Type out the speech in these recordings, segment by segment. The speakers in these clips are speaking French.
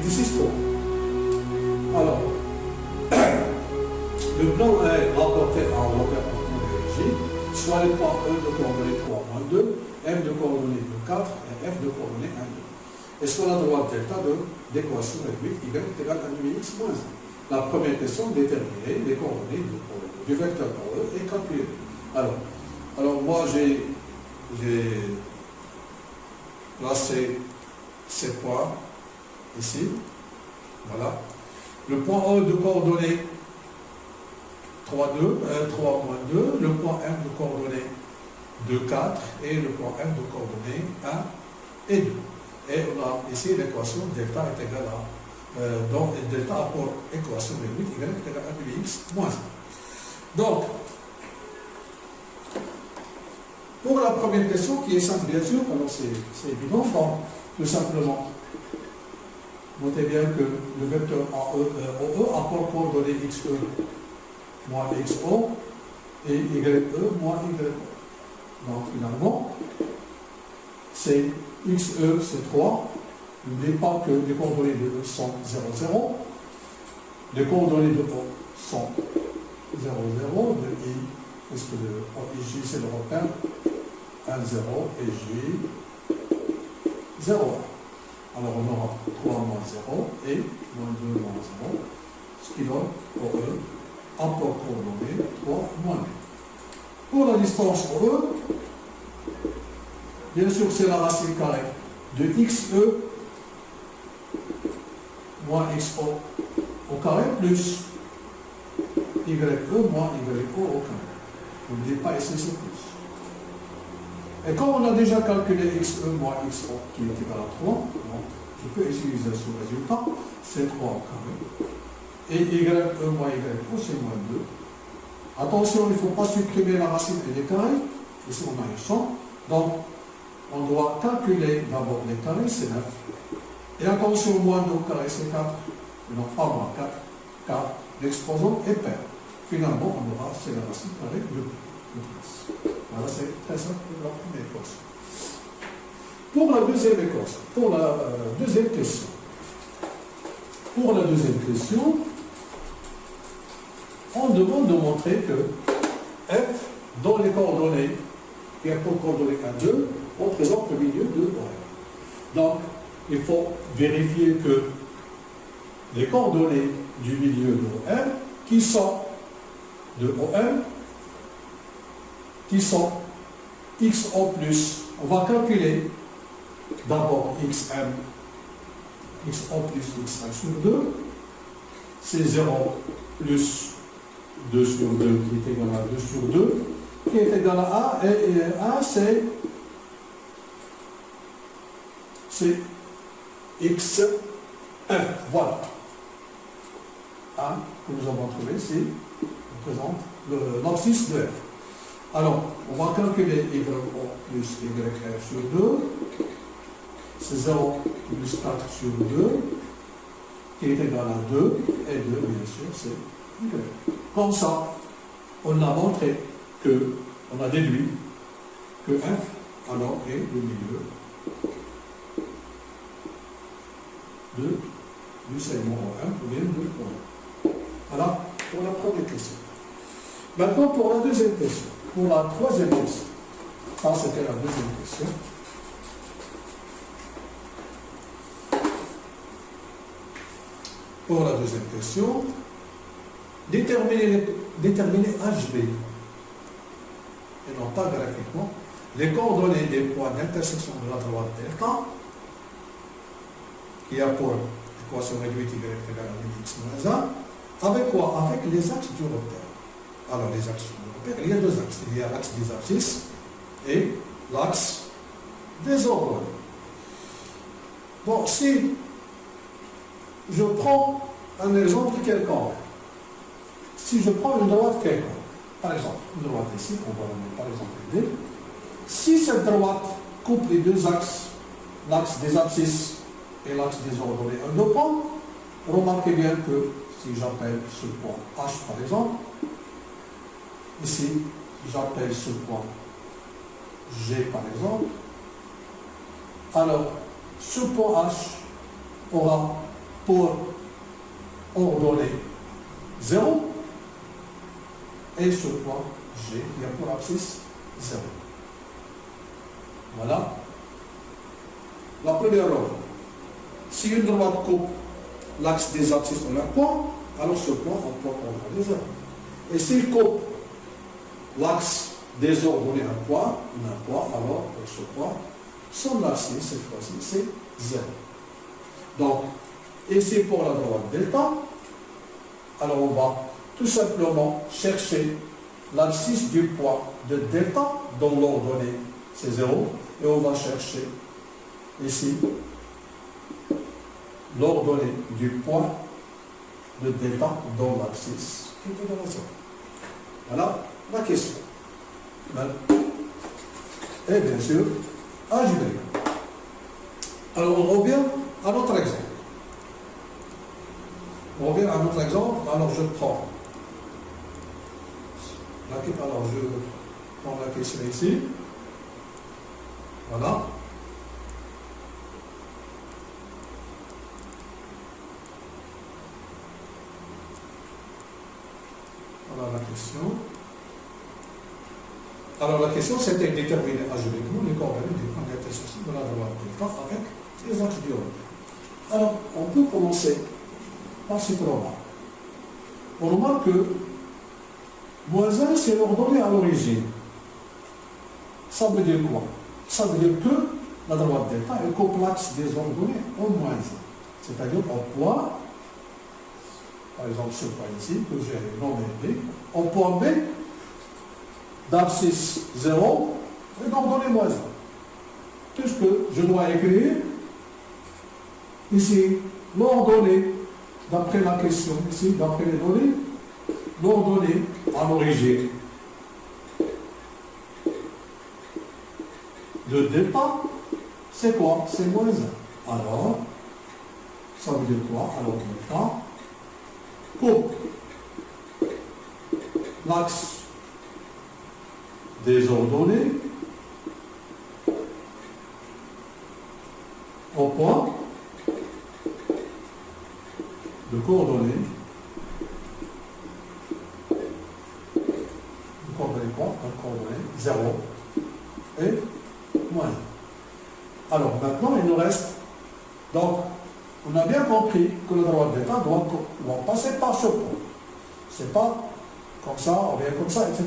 vertices 3. Alors, le plan est rapporté en repère en point d'origine, soit les points E de coordonnées 3, moins 2, M de coordonnées 2, 4 et F de coordonnées 1, 2. Et sur la droite delta de l'équation réduite, Y est égal à 2x moins 1. La première question, déterminer les coordonnées du vecteur par E et calculer. Alors moi j'ai placé ces points ici. Voilà. Le point E de coordonnées 3, 2, le point M de coordonnées 2, 4 et le point M de coordonnées 1 et 2. Et on a ici l'équation delta est égale à, donc delta pour équation réduite, Y est égal à 2x moins 1. Donc, pour la première question, qui est simple bien sûr, alors c'est évident, donc tout simplement, notez bien que le vecteur OE a pour coordonnées XE moins XO et YE moins YO. Donc finalement, c'est XE c'est 3. N'oubliez pas que les coordonnées de E sont 0, 0. Les coordonnées de O sont 0, 0. De I, puisque J c'est le repère, 1, 0 et J 0. Alors on aura 3 moins 0 et moins 2 moins 0, ce qui donne OE à pour coordonnées 3 moins 2. Pour la distance OE, bien sûr c'est la racine carrée de XE moins XO au carré plus YE moins YO au carré. N'oubliez pas ici c'est plus. Et comme on a déjà calculé XE moins XO qui est égal à 3, donc je peux utiliser ce résultat, c'est 3 au carré. Et YE moins YO c'est moins 2. Attention, il ne faut pas supprimer la racine et les carrés. Ici on a un champ. Donc on doit calculer d'abord les carrés, c'est 9. Et attention, moins 2 au carré c'est 4. Et donc pas moins 4, car l'exposant est pair. Finalement, on aura, c'est la racine carrée de plus. Voilà, c'est très simple pour la première équation. Pour la deuxième équation, pour la deuxième question. Pour la deuxième question, on demande de montrer que F, dans les coordonnées, et pour coordonnées 1, 2, représente le milieu de OM. Donc, il faut vérifier que les coordonnées du milieu de OM, qui sont de OM, qui sont XO plus, on va calculer d'abord XM, XO plus XM sur 2, c'est 0 plus 2 sur 2 qui est égal à 2 sur 2, qui est égal à 1, et 1 c'est XF, voilà. 1 que nous avons trouvé, c'est représente l'abscisse de F. Alors, on va calculer YO plus YF sur 2. C'est 0 plus 4 sur 2, qui est égal à 2, et 2, bien sûr, c'est Y. Comme ça, on a montré que, on a déduit que F, alors, est le milieu du segment OM, ou bien de OM. Voilà pour la première question. Maintenant, pour la deuxième question. Pour la troisième question. Ça, c'était la deuxième question. Pour la deuxième question, déterminer HB, et non pas graphiquement, les coordonnées des points d'intersection de la droite delta, qui a pour équation réduite Y égale à x moins 1, avec quoi? Avec les axes du repère. Alors, les axes du repère, il y a deux axes. Il y a l'axe des abscisses et l'axe des orgones. Bon, si je prends un exemple quelconque, si je prends une droite quelconque, par exemple, une droite ici, on va la mettre par exemple D, si cette droite coupe les deux axes, l'axe des abscisses et l'axe des ordonnées, un deux points, remarquez bien que si j'appelle ce point H par exemple, ici j'appelle ce point G par exemple, alors ce point H aura pour ordonner 0 et ce point G qui a pour abscisse 0. Voilà la première ordre. Si une droite coupe l'axe des abscisses en un point, alors ce point on peut ordonner 0. Et s'il coupe l'axe des ordonnées un point, alors pour ce point, son abscisse cette fois-ci c'est 0. Donc, et c'est pour la droite delta, alors on va tout simplement chercher l'abscisse du point de delta dont l'ordonnée c'est 0 et on va chercher ici l'ordonnée du point de delta dont l'abscisse qui est égal à 0. Voilà la question. Et bien sûr, algébrique. Alors on revient à notre exemple. Alors je prends la question ici. Voilà. Voilà la question. Alors la question c'était de déterminer algébriquement les coordonnées du point d'intersection de la droite delta avec les axes du ordre. Alors on peut commencer par cette remarque. On remarque que moins 1 c'est l'ordonnée à l'origine. Ça veut dire quoi? Ça veut dire que la droite delta est complexe des ordonnées en moins 1. C'est-à-dire en point, par exemple ce point ici, que j'ai nommé B, en point B, d'abscisse 0 et d'ordonnée moins 1. Puisque je dois écrire ici l'ordonnée, d'après la question, ici, d'après les données, l'ordonnée à l'origine de delta, c'est quoi? C'est moins 1. Alors, ça veut dire quoi? Alors, delta, coupe l'axe des ordonnées au point de coordonnées quoi? De coordonnées 0 et moins 1. Alors maintenant il nous reste, donc on a bien compris que la droite delta doit passer par ce point. C'est pas comme ça, ou bien comme ça, etc.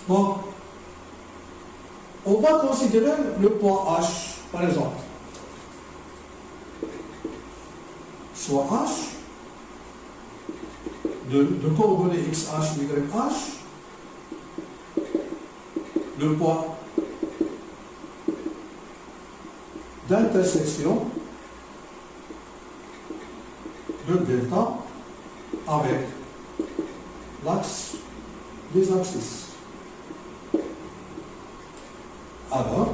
Donc, on va considérer le point H, par exemple. Soit H, de coordonnées XH, YH, le point d'intersection de delta avec l'axe des abscisses. Alors,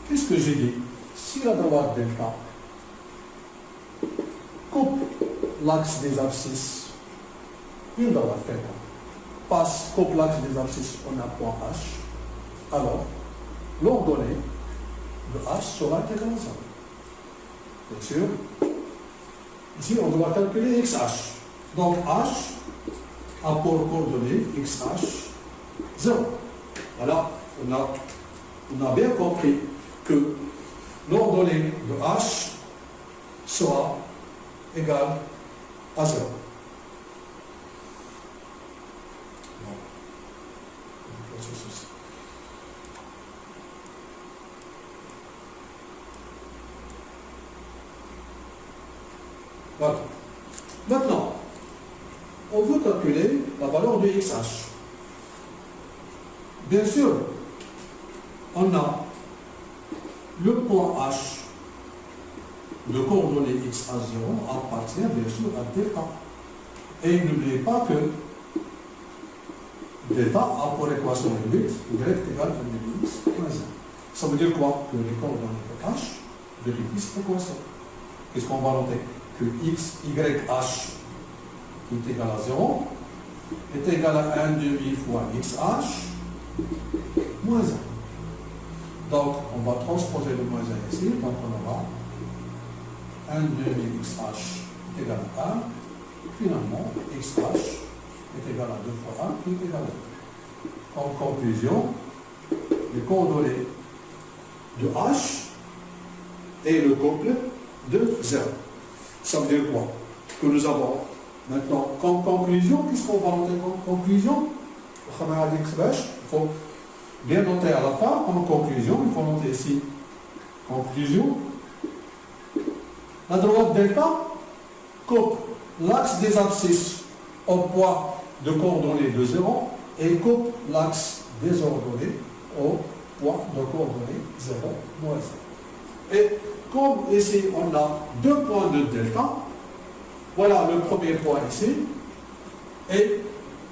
qu'est-ce que j'ai dit? Si la droite delta coupe l'axe des abscisses, une droite delta coupe l'axe des abscisses en un point H, alors l'ordonnée de H sera égale à ça. Bien sûr, ici on doit calculer XH. Donc H a pour coordonnée XH 0. Voilà. On a bien compris que l'ordonnée de H sera égale à 0. Voilà. Maintenant, on veut calculer la valeur de XH. Bien sûr, on a le point H de coordonnées x à 0 appartient bien sûr à delta. Et n'oubliez pas que delta a pour équation limite y égale à x moins 1. Ça veut dire quoi? Que les coordonnées de H vérifient cette équation. Qu'est-ce qu'on va noter? Que x, y, h qui est égal à 0 est égal à 1 demi fois xh moins 1. Donc, on va transposer le moins 1 ici, donc on aura 1 demi xh est égal à 1. Finalement, xh est égal à 2 fois 1 qui est égal à 2. En conclusion, les coordonnées de h est le couple de 0. Ça veut dire quoi? Que nous avons maintenant comme conclusion, qu'est-ce qu'on va noter comme conclusion? Il faut bien noter à la fin, comme conclusion, il faut noter ici, conclusion. La droite delta coupe l'axe des abscisses au point de coordonnées de 0 et coupe l'axe des ordonnées au point de coordonnées 0, moins 0. Et comme ici on a deux points de delta, voilà le premier point ici et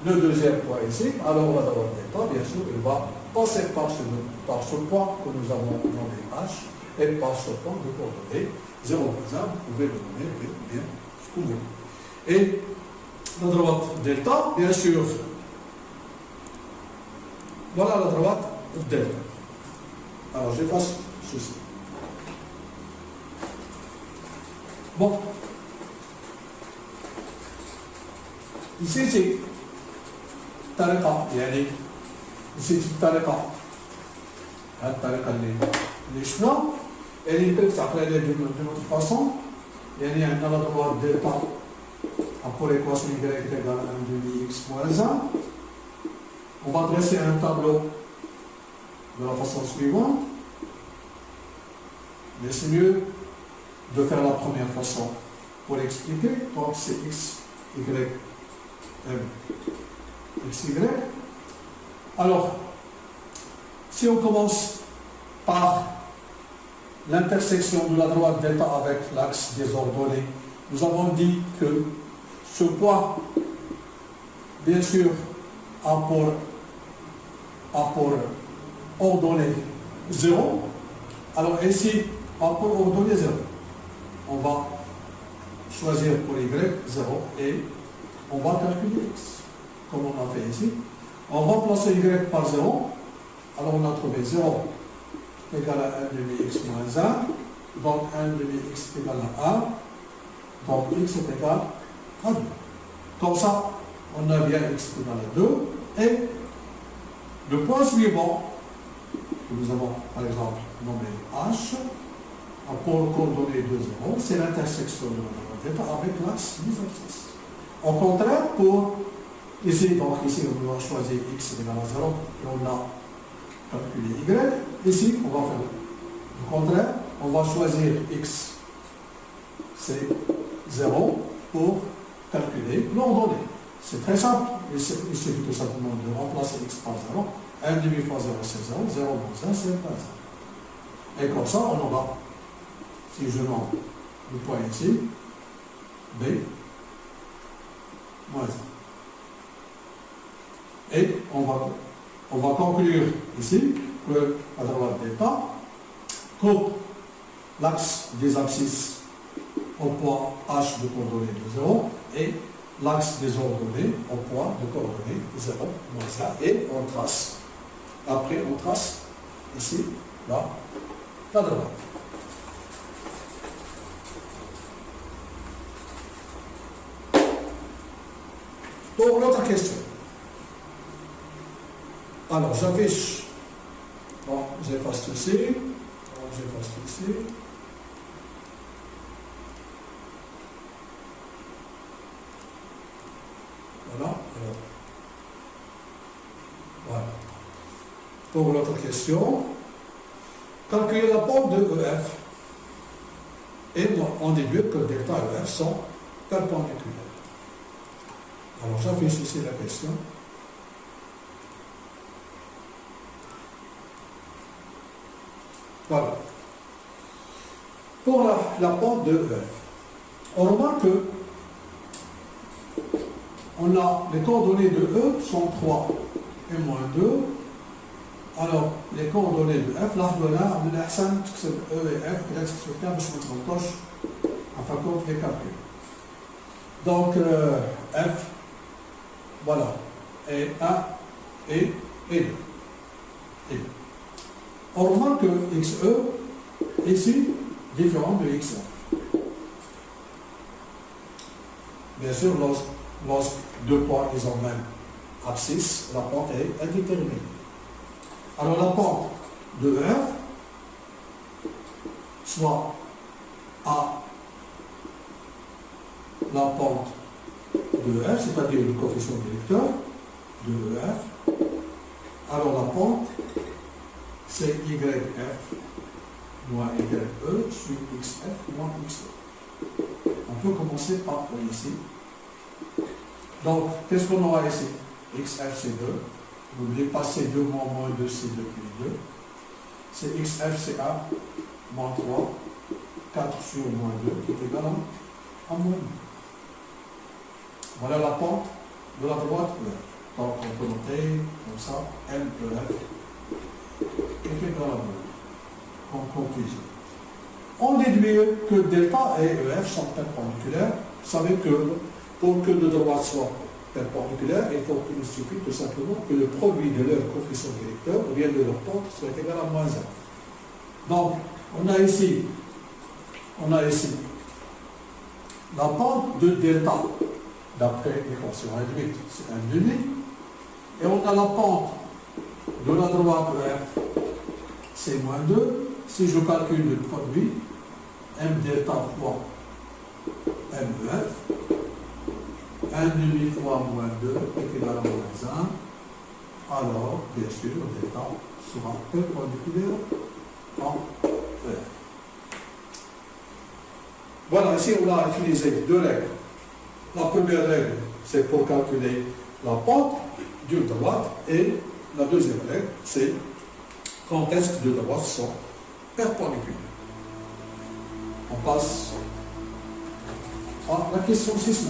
le deuxième point ici, alors la droite delta, bien sûr, il va passer par ce point que nous avons nommé H et par ce point de coordonnées 0, moins 1, vous pouvez le nommer bien ce que vous voulez. Et la droite delta, bien sûr, voilà la droite delta. Alors j'efface ceci. Bon. Ici c'est طريقة يعني نسيت الطريقة هاد الطريقة اللي شفنا يعني يمكن تعقل عليها دو نوتر فاسون يعني عندنا لا droite delta pour l'équation y est égale à 1 demi x moins 1. On va dresser un tableau de la façon suivante, mais c'est mieux de faire la première façon pour expliquer. Donc c'est x, y, m, x, y. Alors, si on commence par l'intersection de la droite delta avec l'axe des ordonnées, nous avons dit que ce point, bien sûr, a pour ordonnée 0. Alors ici, a pour ordonnée 0. On va choisir pour y 0 et on va calculer x, comme on a fait ici. On va remplacer y par 0. Alors on a trouvé 0 égale à 1 demi x moins 1. Donc 1 demi x égale à 1. Donc x est égal à 2. Comme ça, on a bien x égale à 2. Et le point suivant, que nous avons par exemple nommé h, pour coordonnées de 0, c'est l'intersection de la droite delta avec l'axe des abscisses. Au contraire, pour ici, donc ici on va choisir x égale à 0 et on a calculé y. Ici, on va faire le contraire, on va choisir x, c'est 0 pour calculer l'ordonnée. C'est très simple, il suffit tout simplement de remplacer x par 0. 1 demi fois 0 c'est 0, 0 moins 1 c'est pas 0. Et comme ça, on aura, si je nomme le point ici, b moins 1. Et on va conclure ici que la droite delta coupe l'axe des abscisses au point h de coordonnées de 0 et l'axe des ordonnées au point de coordonnées 0 moins 1. Et on trace. Après, on trace ici, là, la droite. Pour l'autre question. Alors, j'affiche. Bon, j'efface tout ici. J'efface tout ici. Voilà. Voilà. Pour l'autre question, calculer la pente de EF. Et on déduit que delta et EF sont perpendiculaires. Alors j'affiche ici la question. Voilà. Pour la pente de EF, on remarque que on a les coordonnées de E sont 3 et moins 2. Alors, les coordonnées de F, là, on a l'Ahsan, c'est E et F, peut-être que c'est le cas, mais je me trompe, enfin, compte les calculs. Donc, F, voilà, et 1 et 2. On remarque que XE, ici, différent de XF. Bien sûr, lorsque deux points ils ont même abscisse, la pente est indéterminée. Alors la pente de f, soit A, la pente de f, c'est-à-dire le coefficient directeur de f, alors la pente, c'est YF moins YE sur XF moins XE. On peut commencer par ici. Donc, qu'est-ce qu'on aura ici? XF, c'est 2. N'oubliez pas C2 moins 2, c'est 2 plus 2. C'est XF, c'est 1 moins 3, 4 sur moins 2, qui est égal à moins 2. Voilà la pente de la droite E. Donc, on peut noter comme ça, MEF est égal à 2. En conclusion, on déduit que delta et EF sont perpendiculaires. Vous savez que pour que deux droites soient perpendiculaires, il suffit tout simplement que le produit de leur coefficient directeur ou bien de leur pente soit égal à moins 1. Donc, on a ici la pente de delta, d'après l'équation réduite, c'est 1,5. Et on a la pente de la droite EF, c'est moins 2. Si je calcule le produit, M delta fois MEF, 1,5 fois moins 2 est égal à moins 1. Alors, bien sûr, delta sera perpendiculaire en EF. Voilà, ici on a utilisé deux règles. La première règle, c'est pour calculer la pente d'une droite, et la deuxième règle, c'est quand est-ce que deux droites sont perpendiculaires. On passe à la question 6.